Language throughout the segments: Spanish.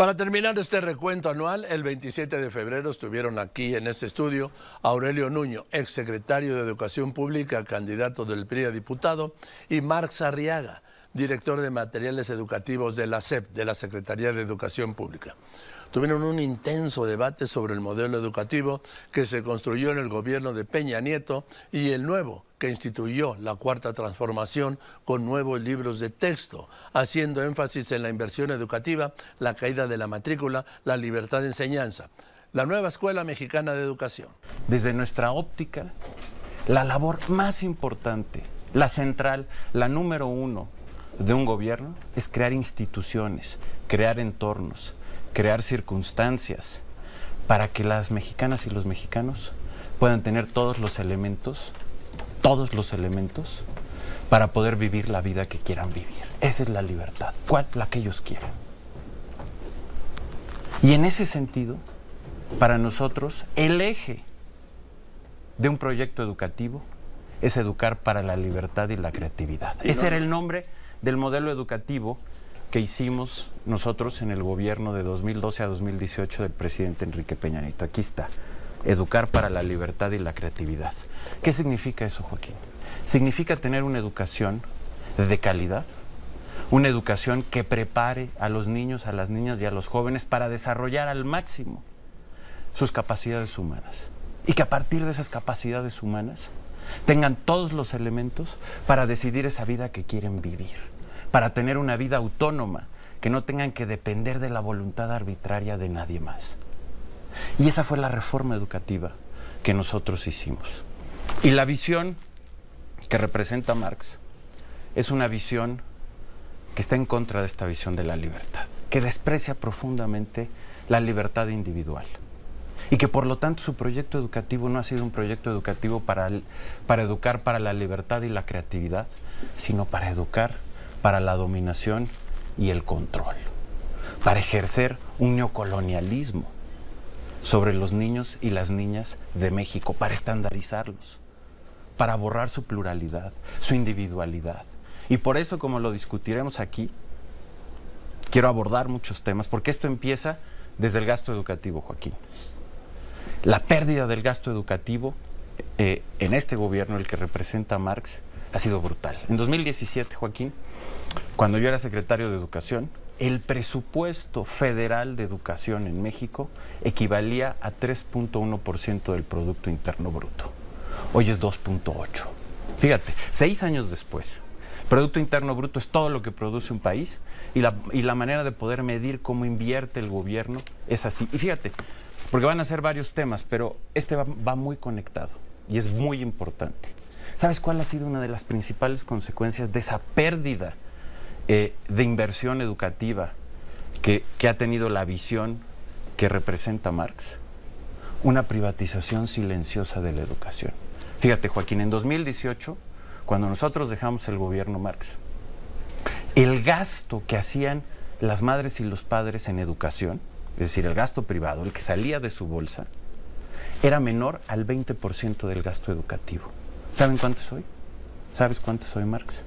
Para terminar este recuento anual, el 27 de febrero estuvieron aquí en este estudio Aurelio Nuño, exsecretario de Educación Pública, candidato del PRI a diputado, y Marx Arriaga, director de materiales educativos de la SEP, de la Secretaría de Educación Pública. Tuvieron un intenso debate sobre el modelo educativo que se construyó en el gobierno de Peña Nieto y el nuevo que instituyó la Cuarta Transformación con nuevos libros de texto, haciendo énfasis en la inversión educativa, la caída de la matrícula, la libertad de enseñanza. La nueva Escuela Mexicana de Educación. Desde nuestra óptica, la labor más importante, la central, la número uno de un gobierno es crear instituciones, crear entornos, crear circunstancias para que las mexicanas y los mexicanos puedan tener todos los elementos para poder vivir la vida que quieran vivir. Esa es la libertad, ¿cuál? La que ellos quieran. Y en ese sentido, para nosotros, el eje de un proyecto educativo es educar para la libertad y la creatividad. Ese era el nombre del modelo educativo que hicimos nosotros en el gobierno de 2012 a 2018 del presidente Enrique Peña Nieto. Aquí está, educar para la libertad y la creatividad. ¿Qué significa eso, Joaquín? Significa tener una educación de calidad, una educación que prepare a los niños, a las niñas y a los jóvenes para desarrollar al máximo sus capacidades humanas. Y que a partir de esas capacidades humanas tengan todos los elementos para decidir esa vida que quieren vivir, para tener una vida autónoma, que no tengan que depender de la voluntad arbitraria de nadie más. Y esa fue la reforma educativa que nosotros hicimos. Y la visión que representa Marx es una visión que está en contra de esta visión de la libertad, que desprecia profundamente la libertad individual. Y que por lo tanto su proyecto educativo no ha sido un proyecto educativo para educar para la libertad y la creatividad, sino para educar para la dominación y el control, para ejercer un neocolonialismo sobre los niños y las niñas de México, para estandarizarlos, para borrar su pluralidad, su individualidad. Y por eso, como lo discutiremos aquí, quiero abordar muchos temas, porque esto empieza desde el gasto educativo, Joaquín. La pérdida del gasto educativo en este gobierno, el que representa a Marx, ha sido brutal. En 2017, Joaquín, cuando yo era secretario de Educación, el presupuesto federal de educación en México equivalía a 3.1% del Producto Interno Bruto. Hoy es 2.8%. Fíjate, 6 años después, Producto Interno Bruto es todo lo que produce un país y la manera de poder medir cómo invierte el gobierno es así. Y fíjate, porque van a ser varios temas, pero este va muy conectado y es muy importante. ¿Sabes cuál ha sido una de las principales consecuencias de esa pérdida de inversión educativa que ha tenido la visión que representa Marx? Una privatización silenciosa de la educación. Fíjate, Joaquín, en 2018, cuando nosotros dejamos el gobierno Marx, el gasto que hacían las madres y los padres en educación, es decir, el gasto privado, el que salía de su bolsa, era menor al 20% del gasto educativo. ¿Saben cuánto es hoy? ¿Sabes cuánto es hoy, Marx?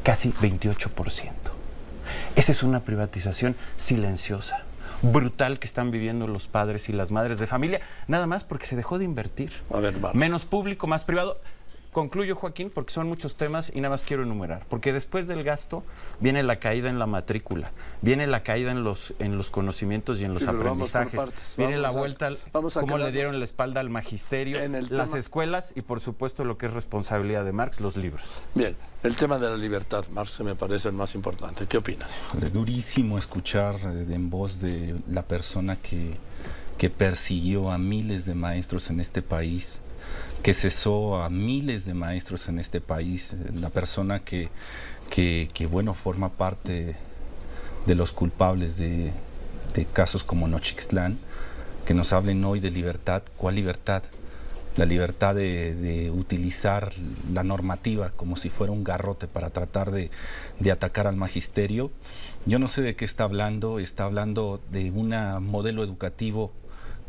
Casi 28%. Esa es una privatización silenciosa, brutal, que están viviendo los padres y las madres de familia, nada más porque se dejó de invertir. A ver, Marx. Menos público, más privado. Concluyo, Joaquín, porque son muchos temas y nada más quiero enumerar. Porque después del gasto viene la caída en la matrícula, viene la caída en los conocimientos y en los aprendizajes, viene la vuelta, cómo le dieron la espalda al magisterio, las escuelas y, por supuesto, lo que es responsabilidad de Marx, los libros. Bien, el tema de la libertad, Marx, me parece el más importante. ¿Qué opinas? Es durísimo escuchar en voz de la persona que persiguió a miles de maestros en este país, que cesó a miles de maestros en este país, la persona que bueno, forma parte de los culpables de casos como Nochixtlán, que nos hablen hoy de libertad. ¿Cuál libertad? La libertad de utilizar la normativa como si fuera un garrote para tratar de atacar al magisterio. Yo no sé de qué está hablando de un modelo educativo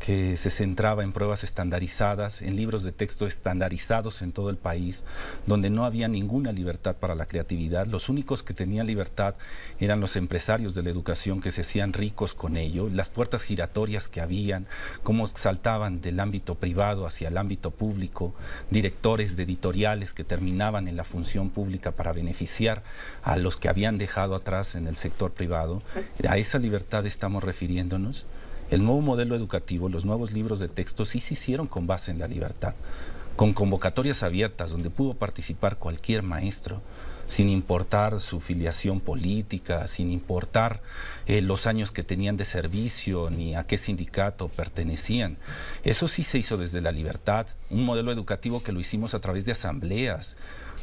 que se centraba en pruebas estandarizadas, en libros de texto estandarizados en todo el país, donde no había ninguna libertad para la creatividad. Los únicos que tenían libertad eran los empresarios de la educación, que se hacían ricos con ello, las puertas giratorias que habían, cómo saltaban del ámbito privado hacia el ámbito público, directores de editoriales que terminaban en la función pública para beneficiar a los que habían dejado atrás en el sector privado. A esa libertad estamos refiriéndonos. El nuevo modelo educativo, los nuevos libros de texto sí se hicieron con base en la libertad, con convocatorias abiertas donde pudo participar cualquier maestro, sin importar su filiación política, sin importar los años que tenían de servicio ni a qué sindicato pertenecían. Eso sí se hizo desde la libertad, un modelo educativo que lo hicimos a través de asambleas,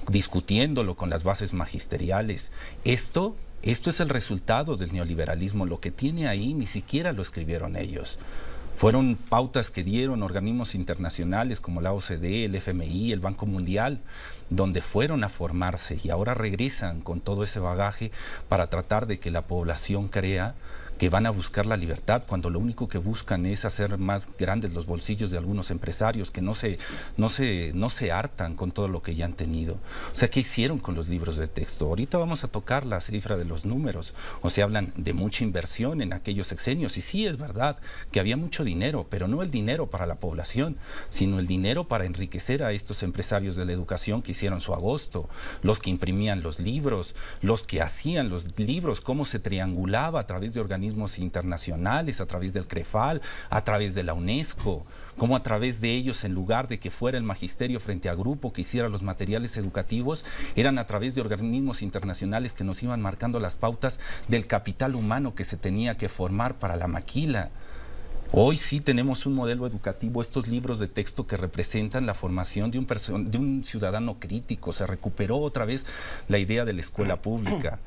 discutiéndolo con las bases magisteriales. Esto es el resultado del neoliberalismo. Lo que tiene ahí ni siquiera lo escribieron ellos. Fueron pautas que dieron organismos internacionales como la OCDE, el FMI, el Banco Mundial, donde fueron a formarse y ahora regresan con todo ese bagaje para tratar de que la población crea que van a buscar la libertad, cuando lo único que buscan es hacer más grandes los bolsillos de algunos empresarios que no se hartan con todo lo que ya han tenido. O sea, ¿qué hicieron con los libros de texto? Ahorita vamos a tocar la cifra de los números. O sea, hablan de mucha inversión en aquellos sexenios, y sí, es verdad que había mucho dinero, pero no el dinero para la población, sino el dinero para enriquecer a estos empresarios de la educación que hicieron su agosto, los que imprimían los libros, los que hacían los libros, cómo se triangulaba a través de organismos internacionales, a través del CREFAL, a través de la UNESCO, como a través de ellos, en lugar de que fuera el magisterio frente a grupo que hiciera los materiales educativos, eran a través de organismos internacionales que nos iban marcando las pautas del capital humano que se tenía que formar para la maquila. Hoy sí tenemos un modelo educativo, estos libros de texto que representan la formación de un ciudadano crítico. Se recuperó otra vez la idea de la escuela pública.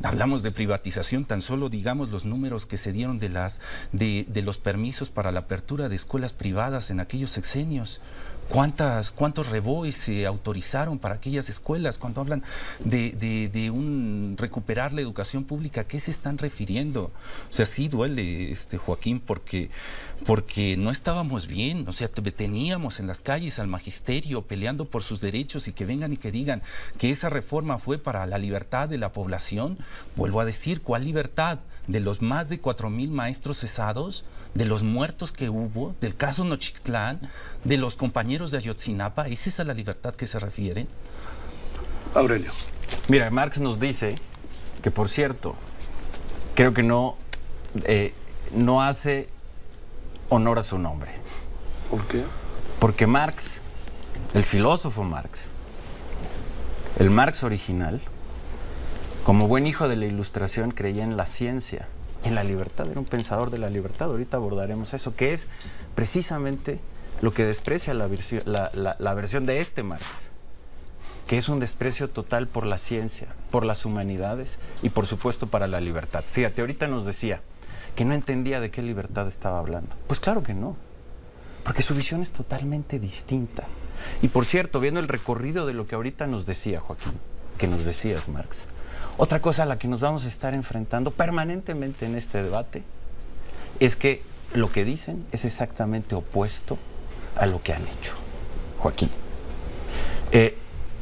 Hablamos de privatización, tan solo digamos los números que se dieron de los permisos para la apertura de escuelas privadas en aquellos sexenios. ¿Cuántos reboes se autorizaron para aquellas escuelas? Cuando hablan de recuperar la educación pública, ¿a qué se están refiriendo? O sea, sí duele, Joaquín, porque no estábamos bien. O sea, teníamos en las calles al magisterio peleando por sus derechos, y que vengan y que digan que esa reforma fue para la libertad de la población. Vuelvo a decir, ¿cuál libertad? De los más de 4,000 maestros cesados, de los muertos que hubo, del caso Nochixtlán, de los compañeros de Ayotzinapa. ¿Es esa la libertad que se refiere? Aurelio. Mira, Marx nos dice que, por cierto, creo que no hace honor a su nombre. ¿Por qué? Porque Marx, el filósofo Marx, el Marx original, como buen hijo de la Ilustración, creía en la ciencia, en la libertad. Era un pensador de la libertad. Ahorita abordaremos eso, que es precisamente lo que desprecia la versión de este Marx, que es un desprecio total por la ciencia, por las humanidades y, por supuesto, para la libertad. Fíjate, ahorita nos decía que no entendía de qué libertad estaba hablando. Pues claro que no, porque su visión es totalmente distinta. Y, por cierto, viendo el recorrido de lo que ahorita nos decía Joaquín, que nos decías, Marx, otra cosa a la que nos vamos a estar enfrentando permanentemente en este debate es que lo que dicen es exactamente opuesto a lo que han hecho, Joaquín.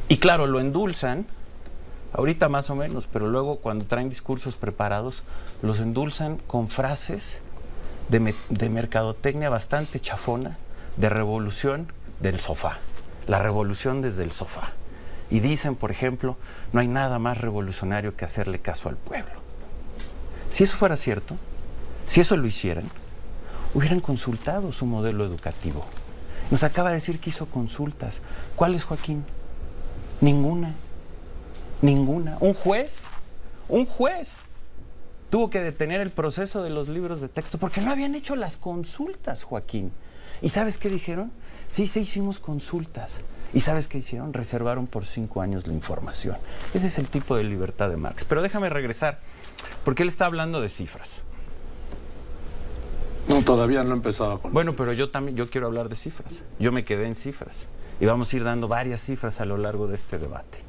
Y claro, lo endulzan, ahorita más o menos, pero luego cuando traen discursos preparados, los endulzan con frases de mercadotecnia bastante chafona, de revolución del sofá, la revolución desde el sofá. Y dicen, por ejemplo, no hay nada más revolucionario que hacerle caso al pueblo. Si eso fuera cierto, si eso lo hicieran, hubieran consultado su modelo educativo. Nos acaba de decir que hizo consultas. ¿Cuáles, Joaquín? Ninguna. Ninguna. Un juez tuvo que detener el proceso de los libros de texto porque no habían hecho las consultas, Joaquín. ¿Y sabes qué dijeron? Sí, hicimos consultas. ¿Y sabes qué hicieron? Reservaron por 5 años la información. Ese es el tipo de libertad de Marx. Pero déjame regresar, porque él está hablando de cifras. No, todavía no empezaba con Bueno, pero yo quiero hablar de cifras. Yo me quedé en cifras. Y vamos a ir dando varias cifras a lo largo de este debate.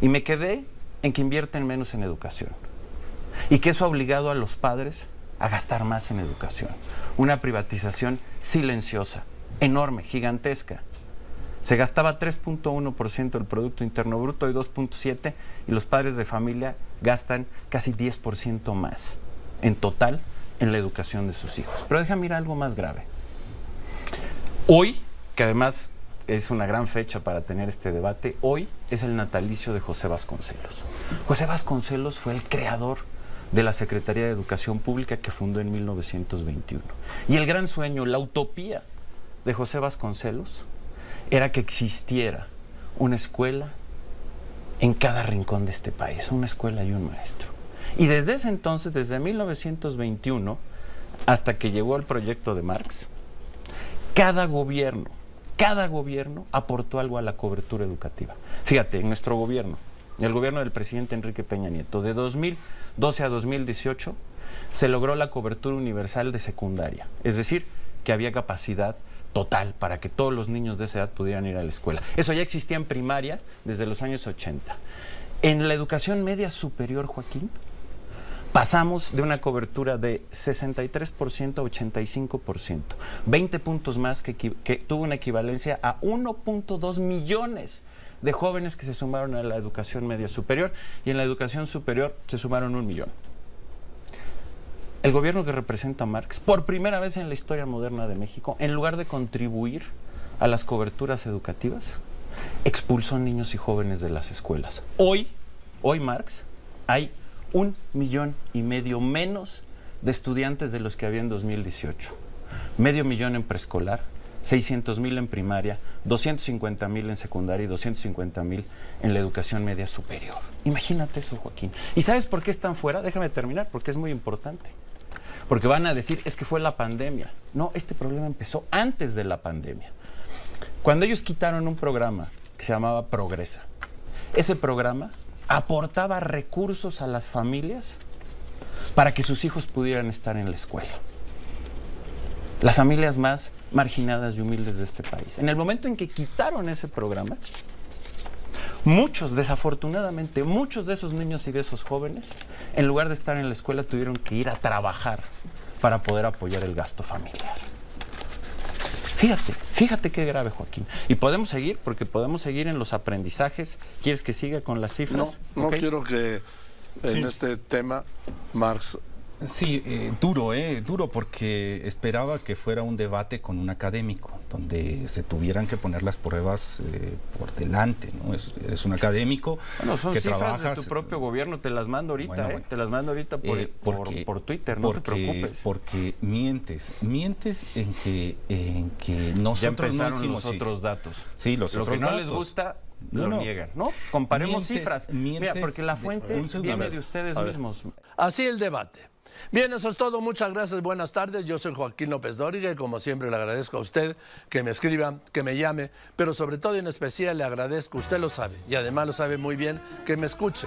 Y me quedé en que invierten menos en educación. Y que eso ha obligado a los padres a gastar más en educación. Una privatización silenciosa, enorme, gigantesca. Se gastaba 3.1% del Producto Interno Bruto y 2.7%, y los padres de familia gastan casi 10% más en total en la educación de sus hijos. Pero déjame ir a algo más grave. Hoy, que además es una gran fecha para tener este debate, hoy es el natalicio de José Vasconcelos. José Vasconcelos fue el creador de la Secretaría de Educación Pública que fundó en 1921. Y el gran sueño, la utopía de José Vasconcelos era que existiera una escuela en cada rincón de este país, una escuela y un maestro. Y desde ese entonces, desde 1921, hasta que llegó el proyecto de Marx, cada gobierno aportó algo a la cobertura educativa. Fíjate, en nuestro gobierno, el gobierno del presidente Enrique Peña Nieto, de 2012 a 2018, se logró la cobertura universal de secundaria. Es decir, que había capacidad total para que todos los niños de esa edad pudieran ir a la escuela. Eso ya existía en primaria desde los años 80. En la educación media superior, Joaquín, pasamos de una cobertura de 63% a 85%, 20 puntos más que tuvo una equivalencia a 1.2 millones de jóvenes que se sumaron a la educación media superior, y en la educación superior se sumaron 1 millón. El gobierno que representa a Marx, por primera vez en la historia moderna de México, en lugar de contribuir a las coberturas educativas, expulsó niños y jóvenes de las escuelas. Hoy Marx, hay 1,5 millones menos de estudiantes de los que había en 2018. 500,000 en preescolar, 600,000 en primaria, 250,000 en secundaria y 250,000 en la educación media superior. Imagínate eso, Joaquín. ¿Y sabes por qué están fuera? Déjame terminar, porque es muy importante. Porque van a decir, es que fue la pandemia. No, este problema empezó antes de la pandemia. Cuando ellos quitaron un programa que se llamaba Progresa, ese programa aportaba recursos a las familias para que sus hijos pudieran estar en la escuela. Las familias más marginadas y humildes de este país. En el momento en que quitaron ese programa, desafortunadamente, muchos de esos niños y de esos jóvenes, en lugar de estar en la escuela, tuvieron que ir a trabajar para poder apoyar el gasto familiar. Fíjate qué grave, Joaquín. Y podemos seguir, porque podemos seguir en los aprendizajes. ¿Quieres que siga con las cifras? No, ¿Okay? Quiero que en este tema, Marx... Sí, duro porque esperaba que fuera un debate con un académico, donde se tuvieran que poner las pruebas por delante, ¿no? Eres un académico. Bueno, son que cifras trabajas, de tu propio gobierno, te las mando ahorita, bueno. Te las mando ahorita por Twitter, no te preocupes. Porque mientes en que nosotros ya empezaron no hicimos los otros datos. Sí, los Lo otros que no datos. les gusta, lo niegan, ¿no? Comparemos cifras. Mira, porque la fuente viene de ustedes mismos. Así el debate. Bien, eso es todo. Muchas gracias. Buenas tardes. Yo soy Joaquín López Dóriga y como siempre le agradezco a usted que me escriba, que me llame, pero sobre todo y en especial le agradezco, usted lo sabe y además lo sabe muy bien, que me escuche.